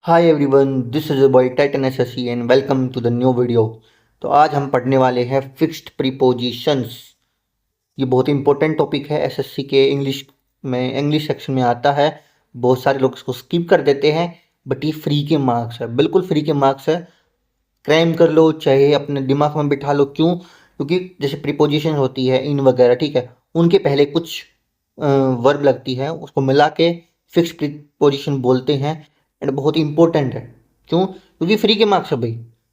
Hi everyone, this is your boy Titan SSC and welcome to the new video. तो आज हम पढ़ने वाले हैं फिक्स्ड प्रीपोजिशंस। ये बहुत ही इंपॉर्टेंट टॉपिक है एसएससी के इंग्लिश सेक्शन में आता है। बहुत सारे लोग इसको स्किप कर देते हैं, बट ये फ्री के मार्क्स है, बिल्कुल फ्री के मार्क्स है। क्रैम कर लो, चाहे अपने दिमाग में बिठा लो। क्यों? क्योंकि जैसे प्रीपोजिशन होती है इन वगैरह, ठीक है, उनके पहले कुछ वर्ब लगती है, उसको मिला के फिक्स प्रीपोजिशन बोलते हैं। एंड बहुत ही इंपॉर्टेंट है। क्यों? क्योंकि फ्री के मार्क्स है भाई।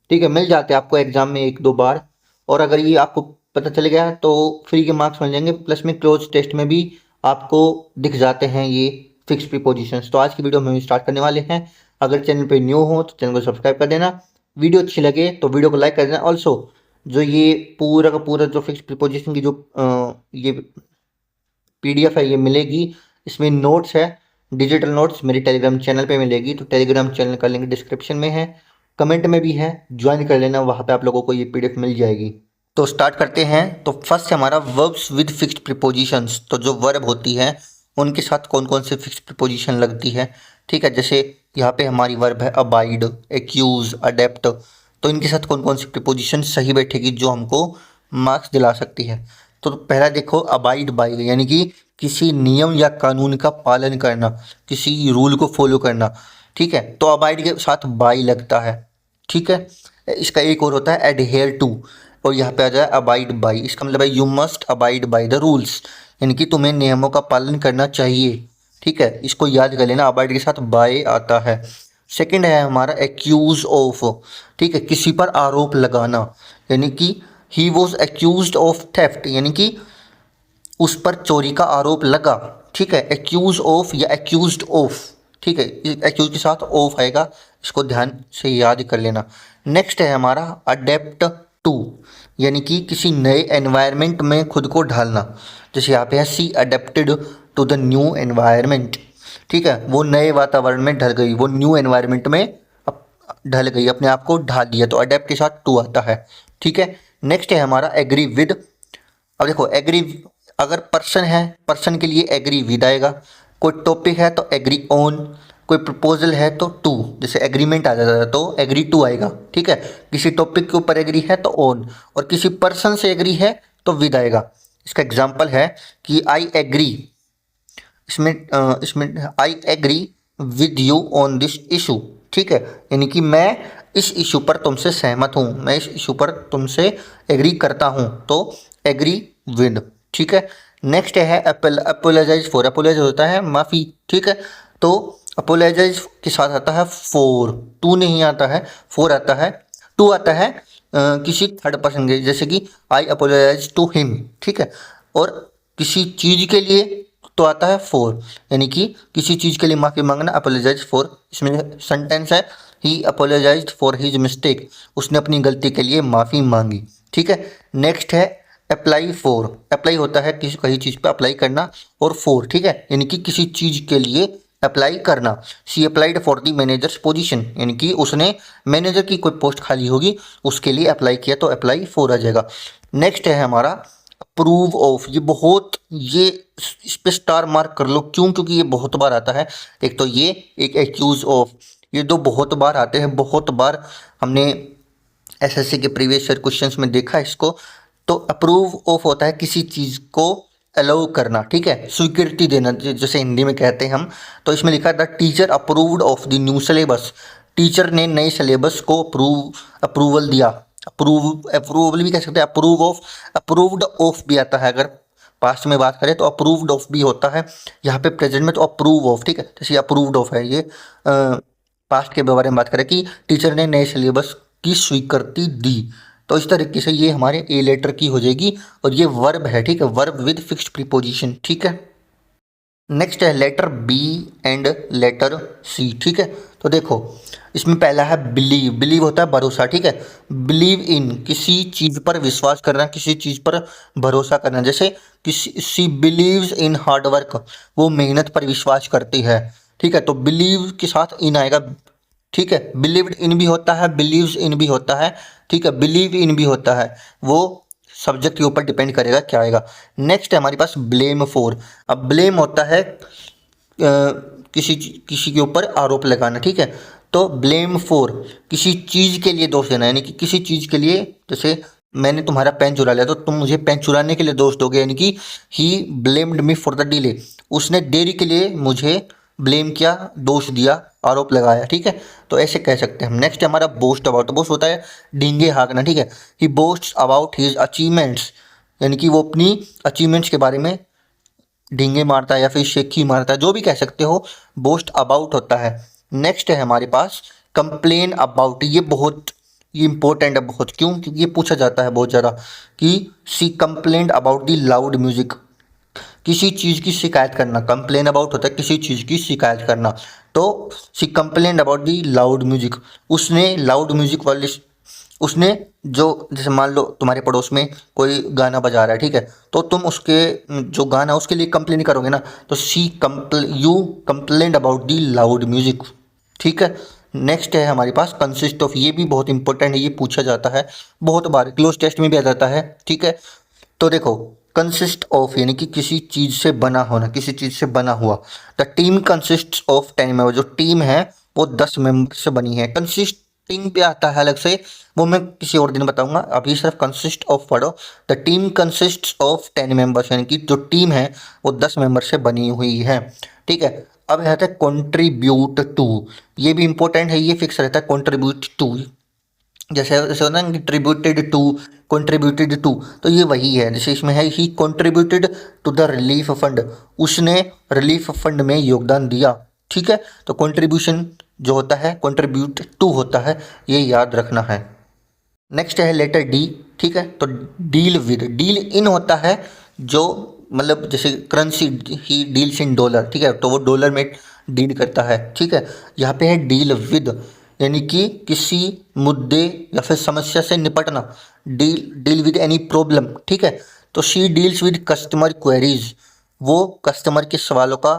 ठीक है, मिल जाते हैं आपको एग्जाम में एक दो बार। और अगर ये आपको पता चल गया तो फ्री के मार्क्स मिल जाएंगे, प्लस में क्लोज टेस्ट में भी आपको दिख जाते हैं ये फिक्स प्रीपोजिशंस। तो आज की वीडियो में हम स्टार्ट करने वाले हैं। अगर चैनल पे न्यू हो तो चैनल को सब्सक्राइब कर देना। वीडियो अच्छी लगे तो वीडियो को लाइक कर देना। ऑल्सो जो ये पूरा का पूरा जो फिक्स प्रीपोजिशन की जो ये पीडीएफ है ये मिलेगी। इसमें नोट्स है, डिजिटल नोट्स मेरी टेलीग्राम चैनल पे मिलेगी। तो टेलीग्राम चैनल का लिंक डिस्क्रिप्शन में है, कमेंट में भी है, ज्वाइन कर लेना, वहाँ पे आप लोगों को ये पीडीएफ मिल जाएगी। तो स्टार्ट करते हैं। तो फर्स्ट है हमारा वर्ब्स विद फिक्स्ड प्रीपोजिशंस। तो जो वर्ब होती है उनके साथ कौन कौन से फिक्स्ड प्रीपोजिशन लगती है। ठीक है, जैसे यहाँ पे हमारी वर्ब है अबाइड, एक्यूज, अडेप्ट। तो इनके साथ कौन कौन सी प्रीपोजिशन सही बैठेगी जो हमको मार्क्स दिला सकती है। तो पहला देखो, अबाइड बाय, यानी कि किसी नियम या कानून का पालन करना, किसी रूल को फॉलो करना। ठीक है, तो अबाइड के साथ बाय लगता है। ठीक है, इसका एक और होता है एडहेयर टू, और यहाँ पे आ जाए अबाइड बाई। इसका मतलब है you must abide by the rules, यानी कि तुम्हें नियमों का पालन करना चाहिए। ठीक है, इसको याद कर लेना, अबाइड के साथ बाय आता है। सेकंड है हमारा एक्यूज ऑफ। ठीक है, किसी पर आरोप लगाना, यानी कि he was accuse of theft, यानी कि उस पर चोरी का आरोप लगा। ठीक है, एक्यूज ऑफ या एक्यूज्ड ऑफ। ठीक है, एक्यूज के साथ ऑफ आएगा, इसको ध्यान से याद कर लेना। नेक्स्ट है हमारा अडेप्ट टू, यानी कि किसी नए एनवायरनमेंट में खुद को ढालना। जैसे यहाँ पे है she adapted to the new environment. ठीक है, वो नए वातावरण में ढल गई, वो न्यू एनवायरनमेंट में ढल गई, अपने आप को ढाल दिया। तो अडेप्ट के साथ टू आता है। ठीक है, नेक्स्ट है हमारा एग्री विद। अब देखो एग्री, अगर पर्सन है, पर्सन के लिए एग्री विद आएगा। कोई टॉपिक है तो एग्री ऑन, कोई प्रपोजल है तो टू, जैसे एग्रीमेंट आ जाता है तो एग्री टू आएगा। ठीक है, किसी टॉपिक के ऊपर एग्री है तो ऑन, और किसी पर्सन से एग्री है तो विद आएगा। इसका एग्जांपल है कि आई एग्री, इसमें I agree with you on this issue. ठीक है, यानी कि मैं इस इशू पर तुमसे सहमत हूँ, मैं इस इशू पर तुमसे एग्री करता हूँ, तो एग्री विद। ठीक है, नेक्स्ट है अपोलोजाइज फॉर। अपोलोजाइज होता है माफ़ी। ठीक है, तो अपोलोजाइज के साथ आता है फोर, टू नहीं आता है, फोर आता है। टू आता है किसी थर्ड पर्सन के, जैसे कि आई अपोलोजाइज टू हिम। ठीक है, और किसी चीज़ के लिए तो आता है फोर, यानी कि किसी चीज़ के लिए माफ़ी मांगना, अपोलोजाइज फॉर। इसमें सेंटेंस है ही अपोलोजाइज फॉर हिज मिस्टेक, उसने अपनी गलती के लिए माफ़ी मांगी। ठीक है, नेक्स्ट है अप्लाई फॉर। अप्लाई होता है किसी कहीं चीज़ पे अप्लाई करना, और फॉर, ठीक है, यानी कि किसी चीज़ के लिए अप्लाई करना। She applied for the manager's position, यानी कि उसने मैनेजर की कोई पोस्ट खाली होगी उसके लिए अप्लाई किया, तो अप्लाई फॉर आ जाएगा। नेक्स्ट है हमारा अप्रूव ऑफ। ये इस पे स्टार मार्क कर लो। क्यों? क्योंकि ये बहुत बार आता है। एक तो ये, एक एक्यूज ऑफ, ये दो बहुत बार आते हैं, बहुत बार हमने एसएससी के प्रीवियस ईयर क्वेश्चंस में देखा इसको। तो अप्रूव ऑफ होता है किसी चीज़ को अलाउ करना। ठीक है, स्वीकृति देना, जैसे हिंदी में कहते हैं हम। तो इसमें लिखा था teacher approved of the new syllabus, teacher ने नए सिलेबस को अप्रूवल दिया। अप्रूवल भी कह सकते हैं, अप्रूव ऑफ, अप्रूव्ड ऑफ भी आता है। अगर पास्ट में बात करें तो अप्रूव्ड ऑफ भी होता है। यहाँ पे प्रेजेंट में तो अप्रूव ऑफ। ठीक है, जैसे अप्रूव्ड ऑफ है, ये पास्ट के बारे में बात करें कि टीचर ने नए सिलेबस की स्वीकृति दी। तो इस तरीके से ये हमारे ए लेटर की हो जाएगी, और ये वर्ब है। ठीक है, वर्ब विद फिक्स्ड प्रीपोजिशन। ठीक है, नेक्स्ट है लेटर बी एंड लेटर सी। ठीक है, तो देखो इसमें पहला है बिलीव। बिलीव होता है भरोसा। ठीक है, बिलीव इन, किसी चीज़ पर विश्वास करना, किसी चीज़ पर भरोसा करना। जैसे किसी, सी बिलीव्स इन हार्ड वर्क, वो मेहनत पर विश्वास करती है। ठीक है, तो बिलीव के साथ इन आएगा। ठीक है, बिलीव्ड इन भी होता है, बिलीव्स इन भी होता है। ठीक है, बिलीव इन भी होता है, वो सब्जेक्ट के ऊपर डिपेंड करेगा क्या आएगा। नेक्स्ट है हमारे पास ब्लेम फॉर। अब ब्लेम होता है किसी के ऊपर आरोप लगाना। ठीक है, तो ब्लेम फॉर, किसी चीज़ के लिए दोष देना, यानी कि किसी चीज़ के लिए, जैसे मैंने तुम्हारा पेन चुरा लिया तो तुम मुझे पेन चुराने के लिए दोष दोगे, यानी कि ही blamed me for the delay, उसने देरी के लिए मुझे ब्लेम किया, दोष दिया, आरोप लगाया, ठीक है। तो ऐसे कह सकते हैं हम। नेक्स्ट है हमारा बोस्ट अबाउट। बोस्ट होता है डींगे हाँकना, ठीक है। ही बोस्ट अबाउट हिज अचीवमेंट्स, यानी कि वो अपनी अचीवमेंट्स के बारे में ढींगे मारता है या फिर शेखी मारता है, जो भी कह सकते हो, बोस्ट अबाउट होता है। नेक्स्ट है हमारे पास कंप्लेन अबाउट। ये इंपॉर्टेंट है बहुत। क्यों? क्योंकि ये पूछा जाता है बहुत ज़्यादा कि she complaint about the loud music, किसी चीज़ की शिकायत करना। कंप्लेन अबाउट होता है किसी चीज़ की शिकायत करना। तो सी complain about the loud music, उसने लाउड म्यूजिक वाले, उसने जो, जैसे मान लो तुम्हारे पड़ोस में कोई गाना बजा रहा है, ठीक है, तो तुम उसके जो गाना उसके लिए कंप्लेन करोगे ना, तो you complaint about the loud music, ठीक है। नेक्स्ट है हमारे पास कंसिस्ट ऑफ। ये भी बहुत इंपॉर्टेंट है, ये पूछा जाता है बहुत बार, क्लोज टेस्ट में भी आ जाता है, ठीक है। तो देखो, कंसिस्ट ऑफ यानी कि किसी चीज़ से बना होना, किसी चीज़ से बना हुआ। The team consist of 10 member, जो टीम है वो 10 मेंबर से बनी है। कंसिस्टिंग भी आता है अलग से, वो मैं किसी और दिन बताऊंगा, अभी सिर्फ कंसिस्ट ऑफ पढ़ो। The team consist of 10 members, यानी कि जो टीम है वो 10 मेंबर से बनी हुई है, ठीक है। अब रहता है कॉन्ट्रीब्यूट टू। ये भी इंपॉर्टेंट है, ये फिक्स रहता है कॉन्ट्रीब्यूट टू। जैसे जैसे होता है कंट्रीब्यूटेड टू, कंट्रीब्यूटेड टू, तो ये वही है। जैसे इसमें है he contributed to the relief fund, उसने रिलीफ फंड में योगदान दिया, ठीक है। तो कंट्रीब्यूशन जो होता है कंट्रीब्यूट टू होता है, ये याद रखना है। नेक्स्ट है लेटर डी, ठीक है। तो डील विद, डील इन होता है जो, मतलब जैसे currency, he deals in dollar, ठीक है, तो वो डॉलर में डील करता है, ठीक है। यहाँ पे है डील विद, यानी कि किसी मुद्दे या फिर समस्या से निपटना। डील विद एनी प्रॉब्लम, ठीक है। तो she deals with customer queries, वो कस्टमर के सवालों का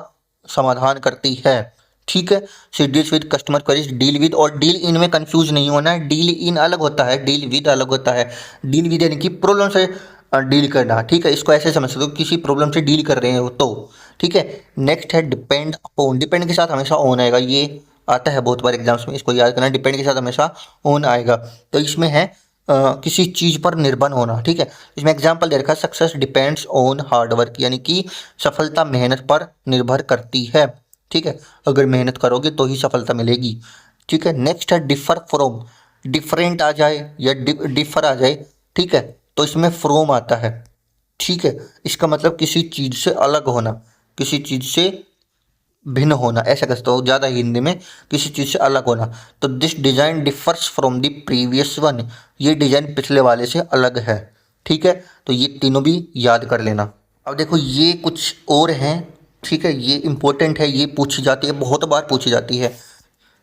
समाधान करती है, ठीक है। She deals with customer queries, deal with और डील इन में कंफ्यूज नहीं होना है। डील इन अलग होता है, डील विद अलग होता है। डील विद यानी कि प्रॉब्लम से डील करना, ठीक है। इसको ऐसे समझ सकते हो, किसी प्रॉब्लम से डील कर रहे हो तो, ठीक है। नेक्स्ट है डिपेंड अपॉन। डिपेंड के साथ हमेशा ऑन आएगा, ये आता है बहुत बार एग्जाम्स में, इसको याद करना। डिपेंड के साथ हमेशा ऑन आएगा। तो इसमें है किसी चीज़ पर निर्भर होना, ठीक है। इसमें एग्जाम्पल दे रखा है, success depends on hard work, यानी कि सफलता मेहनत पर निर्भर करती है, ठीक है। अगर मेहनत करोगे तो ही सफलता मिलेगी, ठीक है। नेक्स्ट है डिफर फ्रॉम। डिफरेंट आ जाए या डिफर आ जाए, ठीक है, तो इसमें फ्रॉम आता है, ठीक है। इसका मतलब किसी चीज़ से अलग होना, किसी चीज़ से भिन्न होना, ऐसा कह सकते हो ज़्यादा हिंदी में, किसी चीज़ से अलग होना। तो this design differs from the previous one, ये डिज़ाइन पिछले वाले से अलग है, ठीक है। तो ये तीनों भी याद कर लेना। अब देखो ये कुछ और हैं, ठीक है, ये इंपॉर्टेंट है, ये पूछी जाती है, बहुत बार पूछी जाती है।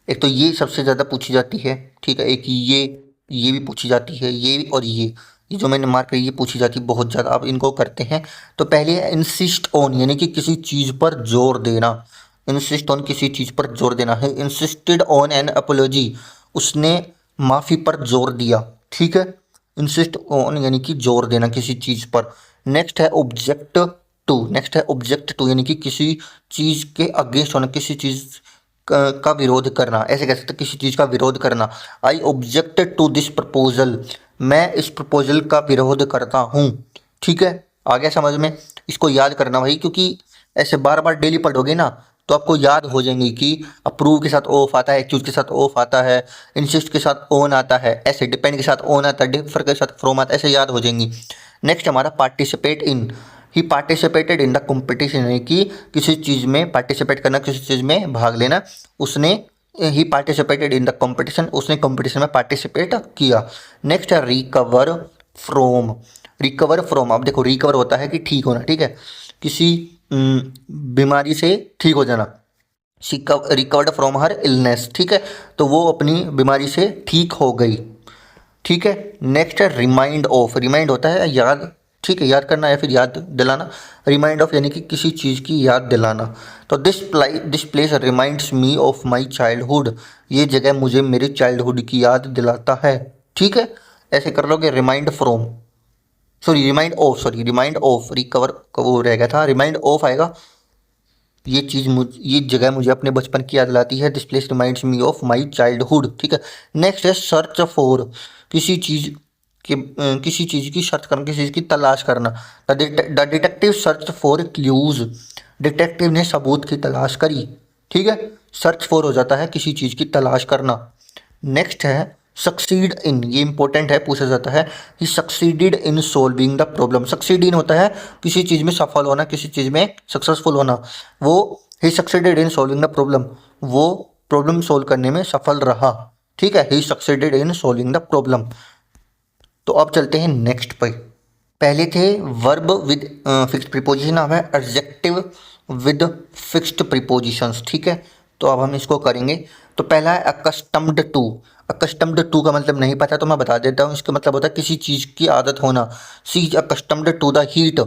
एक तो ये सबसे ज़्यादा पूछी जाती है, ठीक है। एक ये भी पूछी जाती है, ये और ये जो मैंने मार्क करी ये पूछी जाती है बहुत ज़्यादा। अब इनको करते हैं। तो पहले है इंसिस्ट ऑन, यानी कि किसी चीज़ पर जोर देना। इंसिस्ट ऑन, किसी चीज़ पर जोर देना है। इंसिस्टेड ऑन एन अपोलॉजी, उसने माफ़ी पर जोर दिया, ठीक है। इंसिस्ट ऑन यानी कि जोर देना किसी चीज़ पर। नेक्स्ट है ऑब्जेक्ट टू। नेक्स्ट है ऑब्जेक्ट टू, यानी कि किसी चीज़ के अगेंस्ट होना, किसी चीज़ का विरोध करना, ऐसे कह सकते हैं, किसी चीज़ का विरोध करना। I object to this proposal, मैं इस प्रपोजल का विरोध करता हूँ, ठीक है। आ गया समझ में? इसको याद करना भाई, क्योंकि ऐसे बार बार डेली पढ़ोगे ना तो आपको याद हो जाएंगे कि अप्रूव के साथ ऑफ आता है, एक्यूज के साथ ऑफ आता है, इंसिस्ट के साथ ऑन आता है, ऐसे डिपेंड के साथ ऑन आता है, डिफर के साथ फ्रॉम आता है, ऐसे याद हो जाएंगी। नेक्स्ट हमारा participate in. He participated in the competition, यानी कि किसी चीज़ में पार्टिसिपेट करना, किसी चीज़ में भाग लेना। उसने ही पार्टिसिपेटेड इन द कॉम्पिटिशन, उसने कॉम्पिटिशन में पार्टिसिपेट किया। नेक्स्ट है रिकवर फ्रॉम। रिकवर फ्रॉम, अब देखो रिकवर होता है कि ठीक होना, ठीक है, किसी बीमारी से ठीक हो जाना। रिकवर्ड फ्रॉम हर इलनेस, ठीक है, तो वो अपनी बीमारी से ठीक हो गई, ठीक है। नेक्स्ट है रिमाइंड ऑफ। रिमाइंड होता है याद, ठीक है, याद करना या फिर याद दिलाना। रिमाइंड ऑफ यानी कि किसी चीज़ की याद दिलाना। तो this place reminds me of my childhood, ये जगह मुझे मेरे चाइल्डहुड की याद दिलाता है, ठीक है। ऐसे कर लोगे। Remind from, remind of, recover वो रह गया था, रिमाइंड ऑफ आएगा। ये जगह मुझे अपने बचपन की याद दिलाती है। This place reminds me of my childhood. ठीक है। नेक्स्ट है सर्च फॉर, किसी चीज़ किसी चीज़ की सर्च करना, किसी चीज़ की तलाश करना। The detective search for clues, detective ने सबूत की तलाश करी। ठीक है। सर्च फॉर हो जाता है किसी चीज़ की तलाश करना। नेक्स्ट है सक्सीड इन, ये इंपॉर्टेंट है, पूछा जाता है he succeeded in solving the problem. Succeed in होता है किसी चीज़ में सफल होना, किसी चीज़ में सक्सेसफुल होना। वो he succeeded in solving the problem, वो प्रॉब्लम सोल्व करने में सफल रहा। ठीक है। He succeeded in solving the problem. तो अब चलते हैं नेक्स्ट पे। पहले थे वर्ब विद फिक्स्ड प्रीपोजिशन, अब है एडजेक्टिव विद फिक्स्ड प्रीपोजिशंस। ठीक है। तो अब हम इसको करेंगे। तो पहला है अकस्टम्ड टू। अकस्टम्ड टू का मतलब नहीं पता तो मैं बता देता हूँ। इसका मतलब होता है किसी चीज़ की आदत होना। She is accustomed to the heat,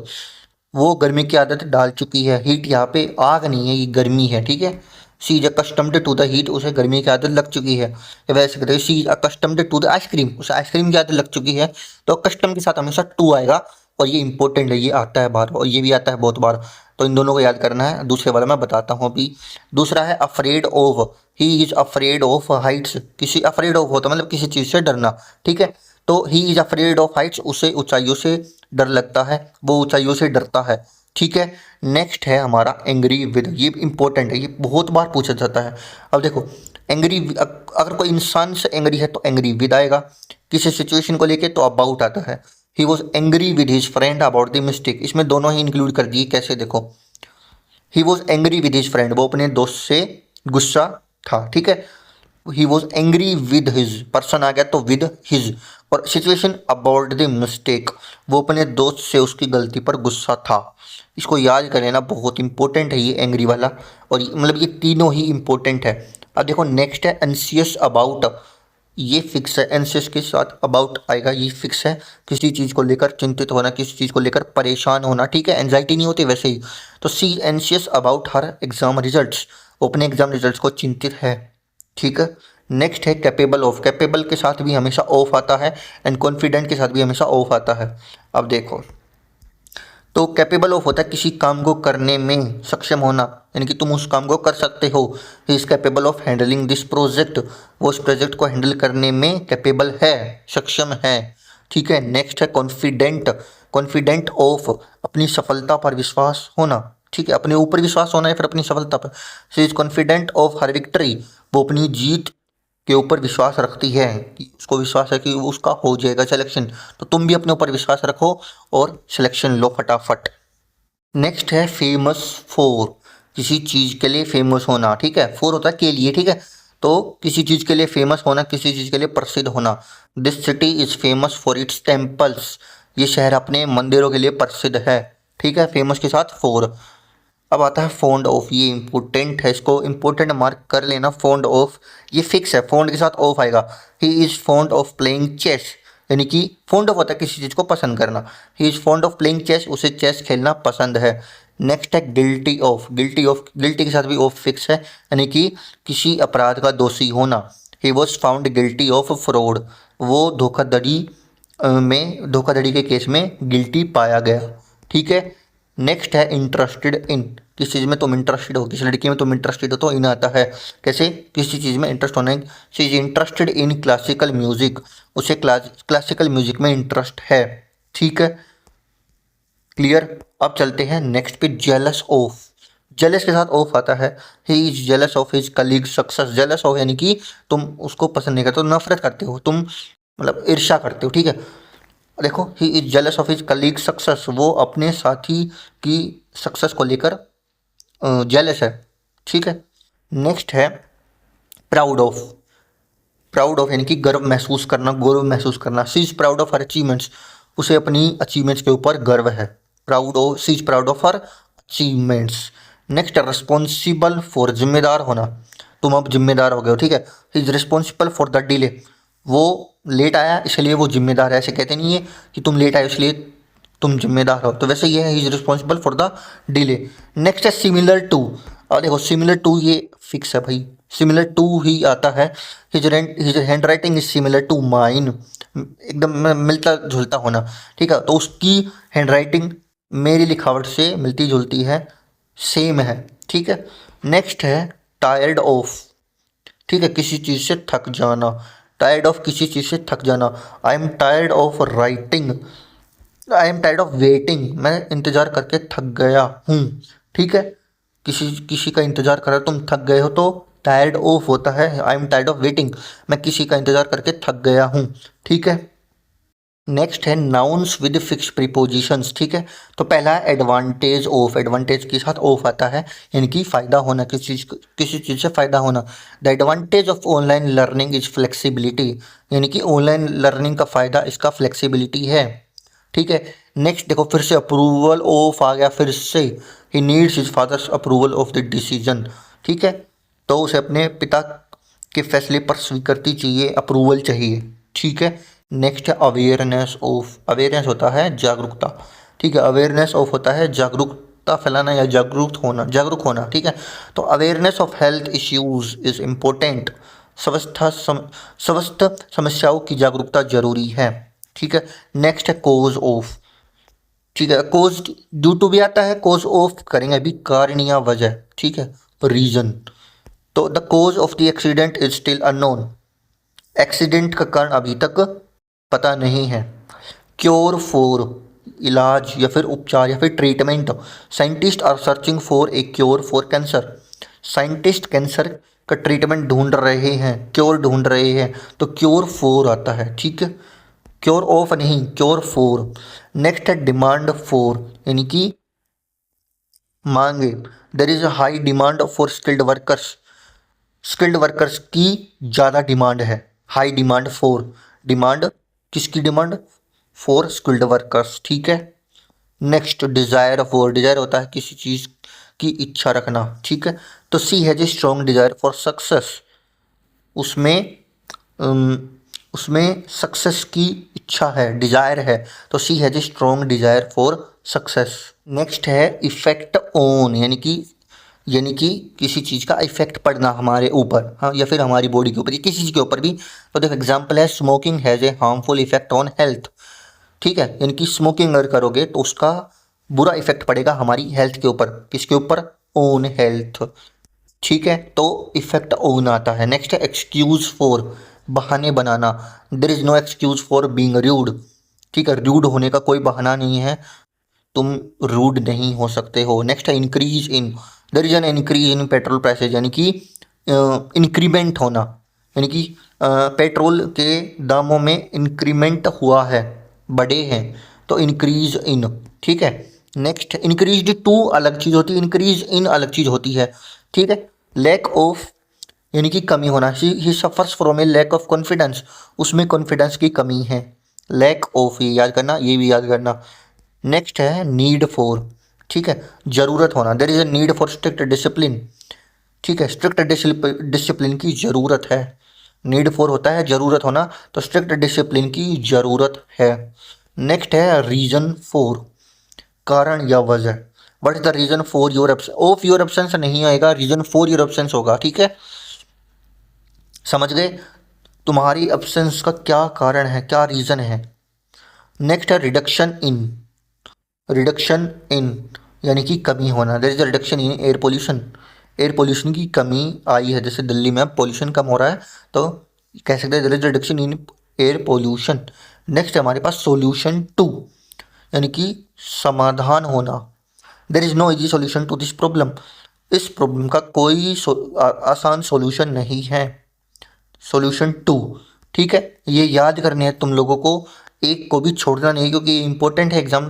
वो गर्मी की आदत डाल चुकी है। हीट यहाँ पे आग नहीं है, ये गर्मी है। ठीक है। She is accustomed to the heat, उसे गर्मी की आदत लग चुकी है। या वैसे कहते हैं she is accustomed to the ice cream, उसे आइसक्रीम की आदत लग चुकी है। तो अकस्टम के साथ हमेशा टू आएगा और ये इंपॉर्टेंट है, ये आता है बार और ये भी आता है बहुत बार। तो इन दोनों को याद करना है। दूसरे वाला मैं बताता हूँ अभी। दूसरा है afraid of, he is afraid of Heights. किसी अफ्रेड ऑफ होता मतलब किसी चीज़ से डरना। ठीक है। तो he is afraid of Heights, उसे ऊंचाइयों से डर लगता है, वो ऊंचाइयों से डरता है। ठीक है। नेक्स्ट है हमारा एंग्री विद, ये इंपॉर्टेंट है, ये बहुत बार पूछा जाता है। अब देखो एंग्री, अगर कोई इंसान से एंग्री है तो एंग्री विद आएगा, किसी सिचुएशन को लेके तो अबाउट आता है। He was angry with his friend about the mistake, इसमें दोनों ही इंक्लूड कर दिए। कैसे देखो, he was angry with his friend, वो अपने दोस्त से गुस्सा था। ठीक है। He was angry with his, person आ गया तो विद हिज। और सिचुएशन अबाउट द मिस्टेक, वो अपने दोस्त से उसकी गलती पर गुस्सा था। इसको याद कर लेना, बहुत इंपॉर्टेंट है ये एंग्री वाला। और मतलब ये तीनों ही इंपॉर्टेंट है। अब देखो नेक्स्ट है एंसियस अबाउट, ये फिक्स है। एंसियस के साथ अबाउट आएगा, ये फिक्स है। किसी चीज़ को लेकर चिंतित होना, किसी चीज़ को लेकर परेशान होना। ठीक है। एंजाइटी नहीं होती वैसे ही। तो सी एंसियस अबाउट हर एग्जाम रिजल्ट्स, वो अपने एग्जाम रिजल्ट्स को चिंतित है। ठीक है। नेक्स्ट है कैपेबल ऑफ, कैपेबल के साथ भी हमेशा ऑफ आता है एंड कॉन्फिडेंट के साथ भी हमेशा ऑफ आता है। अब देखो, तो कैपेबल ऑफ होता है किसी काम को करने में सक्षम होना, यानी कि तुम उस काम को कर सकते हो। He is capable of handling this project, वो उस प्रोजेक्ट को हैंडल करने में कैपेबल है, सक्षम है। ठीक है। नेक्स्ट है कॉन्फिडेंट, कॉन्फिडेंट ऑफ अपनी सफलता पर विश्वास होना। ठीक है। अपने ऊपर विश्वास होना है फिर अपनी सफलता पर। She is confident of her victory, वो अपनी जीत के ऊपर विश्वास रखती है, कि उसको विश्वास है कि उसका हो जाएगा सिलेक्शन। तो तुम भी अपने ऊपर विश्वास रखो और सिलेक्शन लो फटाफट। नेक्स्ट है फेमस फॉर, किसी चीज़ के लिए फेमस होना। ठीक है। फॉर होता है के लिए। ठीक है। तो किसी चीज़ के लिए फेमस होना, किसी चीज़ के लिए प्रसिद्ध होना। This city is famous for its temples, ये शहर अपने मंदिरों के लिए प्रसिद्ध है। ठीक है। फेमस के साथ फॉर। अब आता है फॉन्ड ऑफ, ये इंपॉर्टेंट है, इसको इंपॉर्टेंट मार्क कर लेना। फॉन्ड ऑफ ये फिक्स है, फॉन्ड के साथ ऑफ आएगा। He is fond of playing chess, यानी कि फॉन्ड ऑफ होता है किसी चीज़ को पसंद करना। He is fond of playing chess, उसे चेस खेलना पसंद है। नेक्स्ट है guilty of, guilty of, guilty के साथ भी ऑफ फिक्स है, यानी कि किसी अपराध का दोषी होना। He was found guilty of fraud, वो धोखाधड़ी के केस में गिल्टी पाया गया। ठीक है। नेक्स्ट है इंटरेस्टेड इन, किस चीज़ में तुम इंटरेस्टेड हो, किसी लड़की में तुम इंटरेस्टेड हो तो इन आता है। कैसे, किसी चीज़ में इंटरेस्ट होना है। She is interested in classical music, उसे क्लासिकल म्यूजिक में इंटरेस्ट है। ठीक है। क्लियर। अब चलते हैं नेक्स्ट पे, जेलस ऑफ, जेलस के साथ ऑफ आता है। He is jealous of his colleague success, jealous of यानी कि तुम उसको पसंद नहीं करते हो, नफरत करते हो तुम, मतलब ईर्ष्या करते हो। ठीक है। देखो he is jealous of his colleague success, वो अपने साथी की सक्सेस को लेकर जेलस है। ठीक है। नेक्स्ट है प्राउड ऑफ, प्राउड ऑफ यानी कि गर्व महसूस करना, गौरव महसूस करना। She is proud of her achievements, उसे अपनी अचीवमेंट्स के ऊपर गर्व है। Proud of, she is proud of her achievements. Next है रिस्पॉन्सिबल फॉर, जिम्मेदार होना, तुम अब जिम्मेदार हो गए हो। ठीक है। He is responsible for the delay, वो लेट आया इसलिए वो जिम्मेदार है। ऐसे कहते नहीं है कि तुम लेट आए इसलिए तुम जिम्मेदार हो, तो वैसे ये है, he is responsible for the delay. Next है सिमिलर टू, और देखो सिमिलर टू ये फिक्स है भाई, सिमिलर टू ही आता है। His handwriting is similar to mine, एकदम मिलता जुलता होना। ठीक है। तो उसकी हैंड राइटिंग मेरी लिखावट से मिलती जुलती है, सेम है। ठीक है। नेक्स्ट है टायर्ड ऑफ, ठीक है, किसी चीज़ से थक जाना। टायर्ड ऑफ किसी चीज़ से थक जाना। I am tired of writing, I am tired of waiting, मैं इंतज़ार करके थक गया हूँ। ठीक है, किसी किसी का इंतज़ार कर रहे हो, तुम थक गए हो तो टायर्ड ऑफ होता है I am tired of waiting, मैं किसी का इंतज़ार करके थक गया हूँ। ठीक है। नेक्स्ट है नाउन्स विद फिक्स प्रीपोजिशंस। ठीक है, तो पहला है एडवांटेज ऑफ, एडवांटेज के साथ ऑफ आता है, यानी कि फ़ायदा होना, किसी चीज़ से फ़ायदा होना। The advantage of online learning is flexibility, यानी कि ऑनलाइन लर्निंग का फ़ायदा इसका फ्लेक्सिबिलिटी है। ठीक है। नेक्स्ट देखो फिर से अप्रूवल ऑफ आ गया, फिर से he needs his father's approval of the decision. ठीक है, तो उसे अपने पिता के फैसले पर स्वीकृति चाहिए, अप्रूवल चाहिए। ठीक है। नेक्स्ट है अवेयरनेस ऑफ, अवेयरनेस होता है जागरूकता। ठीक है, अवेयरनेस ऑफ होता है जागरूकता फैलाना या जागरूक होना। ठीक है, तो awareness of health issues is important, स्वस्थ समस्याओं की जागरूकता जरूरी है। ठीक है। नेक्स्ट है कोज ऑफ। ठीक है, कोज ड्यू टू भी आता है, कोज ऑफ करेंगे अभी कारण या वजह। ठीक है, रीजन। तो the cause of the accident is still unknown, accident का कारण अभी तक पता नहीं है। क्योर फॉर इलाज या फिर उपचार या फिर treatment, scientist are searching for a cure for cancer, scientist cancer का ट्रीटमेंट ढूंढ रहे हैं, क्योर ढूंढ रहे हैं, तो क्योर फॉर आता है। ठीक है, क्योर ऑफ नहीं, क्योर फॉर। नेक्स्ट है डिमांड फॉर, यानी कि मांगे। There is a high demand for skilled workers, skilled workers की ज़्यादा डिमांड है। हाई डिमांड फॉर, डिमांड किसकी डिमांड, फॉर स्किल्ड वर्कर्स। ठीक है। नेक्स्ट डिज़ायर फॉर, डिज़ायर होता है किसी चीज़ की इच्छा रखना। ठीक है, तो she has a strong desire for success, उसमें उसमें सक्सेस की इच्छा है, डिज़ायर है, तो she has a strong desire for success. Next है इफ़ेक्ट ऑन, यानी कि किसी चीज़ का इफेक्ट पड़ना हमारे ऊपर, हाँ, या फिर हमारी बॉडी के ऊपर या किसी चीज़ के ऊपर भी। तो देखो एग्जांपल है smoking has a harmful effect on health. ठीक है, यानी कि स्मोकिंग अगर करोगे तो उसका बुरा इफेक्ट पड़ेगा हमारी हेल्थ के ऊपर, किसके ऊपर, ऑन हेल्थ। ठीक है, तो इफेक्ट ऑन आता है। नेक्स्ट है एक्सक्यूज फॉर, बहाने बनाना। There is no excuse for being rude. ठीक है, रूड होने का कोई बहाना नहीं है, तुम रूड नहीं हो सकते हो। नेक्स्ट है increase in, there is an increase in petrol prices, यानी कि इंक्रीमेंट होना, यानी कि पेट्रोल के दामों में इंक्रीमेंट हुआ है, बढ़े हैं, तो इंक्रीज इन। ठीक है। नेक्स्ट इंक्रीज टू अलग चीज़ होती है, इंक्रीज इन अलग चीज़ होती है। ठीक है। लैक ऑफ, यानी कि कमी होना, he suffers from a lack of confidence, उसमें कॉन्फिडेंस की कमी है। लैक ऑफ ये याद करना, ये भी याद करना। नेक्स्ट है नीड फॉर, ठीक है, ज़रूरत होना। There is a need for strict discipline. ठीक है, स्ट्रिक्ट डिसिप्लिन की ज़रूरत है। नीड फॉर होता है ज़रूरत होना, तो स्ट्रिक्ट डिसिप्लिन की ज़रूरत है। नेक्स्ट है रीज़न फॉर, कारण या वजह। What is the reason for your absence, of your absence नहीं आएगा, रीज़न फॉर योर एब्सेंस होगा। ठीक है, समझ गए, तुम्हारी एब्सेंस का क्या कारण है, क्या रीज़न है। नेक्स्ट है रिडक्शन इन, रिडक्शन इन यानी कि कमी होना। There is a reduction in air pollution, air pollution की कमी आई है, जैसे दिल्ली में अब पोल्यूशन कम हो रहा है, तो कह सकते हैं there is reduction in air pollution. Next है हमारे पास सोल्यूशन टू, यानी कि समाधान होना। There is no easy solution to this problem, इस प्रॉब्लम का कोई आसान सोल्यूशन नहीं है। सोल्यूशन टू, ठीक है, ये याद करने हैं तुम लोगों को, एक को भी छोड़ना नहीं, क्योंकि ये इंपॉर्टेंट है, एग्जाम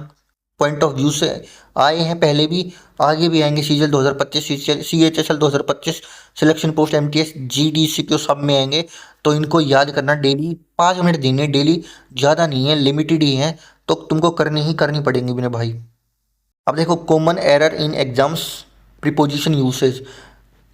पॉइंट ऑफ व्यू से आए हैं पहले भी, आगे भी आएंगे। सीजल 2025, CHSL 2025, selection post MTS GDCQ सब में आएंगे, तो इनको याद करना। डेली 5 मिनट देने, डेली, ज़्यादा नहीं है, लिमिटेड ही है, तो तुमको करनी ही करनी पड़ेंगी मेरे भाई। अब देखो common error in exams preposition usage,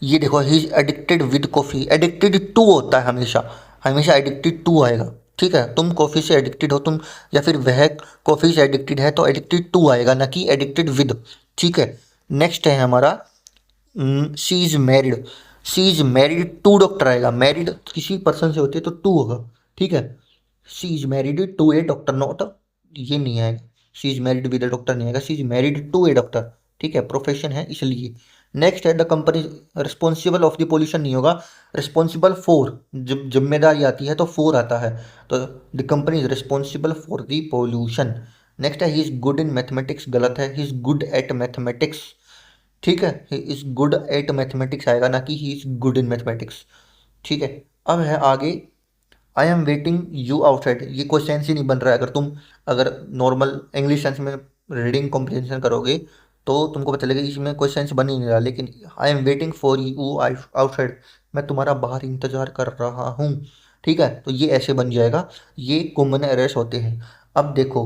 ये देखो he is addicted with coffee, addicted to होता है हमेशा, हमेशा एडिक्टेड टू आएगा। ठीक है, तुम कॉफ़ी से एडिक्टेड हो, तुम या फिर वह कॉफ़ी से एडिक्टेड है, तो एडिक्टेड टू आएगा, ना कि एडिक्टेड विद। ठीक है। नेक्स्ट है हमारा she is married, she is married to doctor आएगा, मैरिड किसी पर्सन से होती है तो टू होगा। ठीक है, she is married to a doctor, not, ये नहीं आएगा, she is married with a doctor नहीं आएगा, she is married to a doctor. ठीक है, प्रोफेशन है इसलिए। नेक्स्ट है the company responsible of the pollution नहीं होगा, रिस्पॉन्सिबल फॉर, जब जिम्मेदारी आती है तो फॉर आता है, तो the company is responsible for the pollution. Next है he is good in mathematics, गलत है, he is good at mathematics. ठीक है, he is good at mathematics आएगा, ना कि he is good in mathematics. ठीक है, अब है आगे I am waiting you outside. ये कोई सेंस ही नहीं बन रहा है। अगर नॉर्मल इंग्लिश सेंस में रीडिंग कॉम्प्रिहेंशन करोगे तो तुमको पता चलेगा इसमें कोई सेंस बन ही नहीं रहा। लेकिन आई am waiting for you outside, मैं तुम्हारा बाहर इंतजार कर रहा हूँ। ठीक है, तो ये ऐसे बन जाएगा। ये कॉमन एरर्स होते हैं। अब देखो,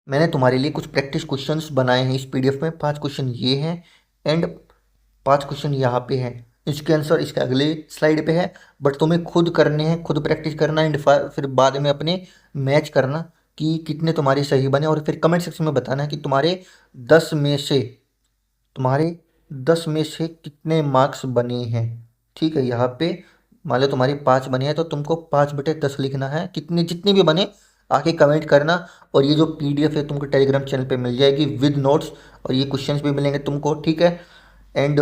मैंने तुम्हारे लिए कुछ प्रैक्टिस क्वेश्चंस बनाए हैं इस पीडीएफ में। 5 क्वेश्चन ये हैं एंड 5 क्वेश्चन यहाँ पे हैं। इसके आंसर इसके अगले स्लाइड पे है, बट तुम्हें खुद करने हैं, खुद प्रैक्टिस करना एंड फिर बाद में अपने मैच करना कि कितने तुम्हारे सही बने, और फिर कमेंट सेक्शन में बताना कि तुम्हारे 10 में से तुम्हारे 10 में से कितने मार्क्स बने हैं। ठीक है, यहाँ पे मान लो तुम्हारे 5 बने हैं तो तुमको 5/10 लिखना है। कितने जितने भी बने आके कमेंट करना। और ये जो पीडीएफ है तुमको टेलीग्राम चैनल पे मिल जाएगी विद नोट्स, और ये क्वेश्चंस भी मिलेंगे तुमको। ठीक है, एंड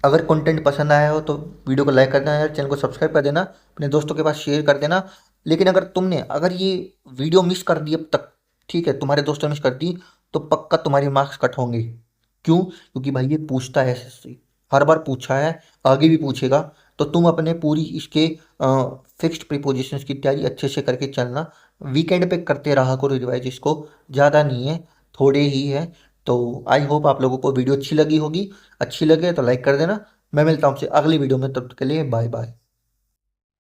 अगर कंटेंट पसंद आया हो तो वीडियो को लाइक कर देना यार, चैनल को सब्सक्राइब कर देना, अपने दोस्तों के पास शेयर कर देना। लेकिन अगर ये वीडियो मिस कर दी अब तक, ठीक है, तुम्हारे दोस्तों ने मिस कर दी, तो पक्का तुम्हारे मार्क्स कट होंगे। क्यों? क्योंकि भाई ये पूछता है एसएससी, हर बार पूछा है, आगे भी पूछेगा। तो तुम अपने पूरी इसके फिक्स्ड प्रीपोजिशंस की तैयारी अच्छे से करके चलना। वीकेंड पे करते रहा करो रिवाइज, इसको ज़्यादा नहीं है, थोड़े ही है। तो आई होप आप लोगों को वीडियो अच्छी लगी होगी। अच्छी लगे तो लाइक कर देना। मैं मिलता हूँ आपसे अगली वीडियो में, तब तक के लिए बाय बाय।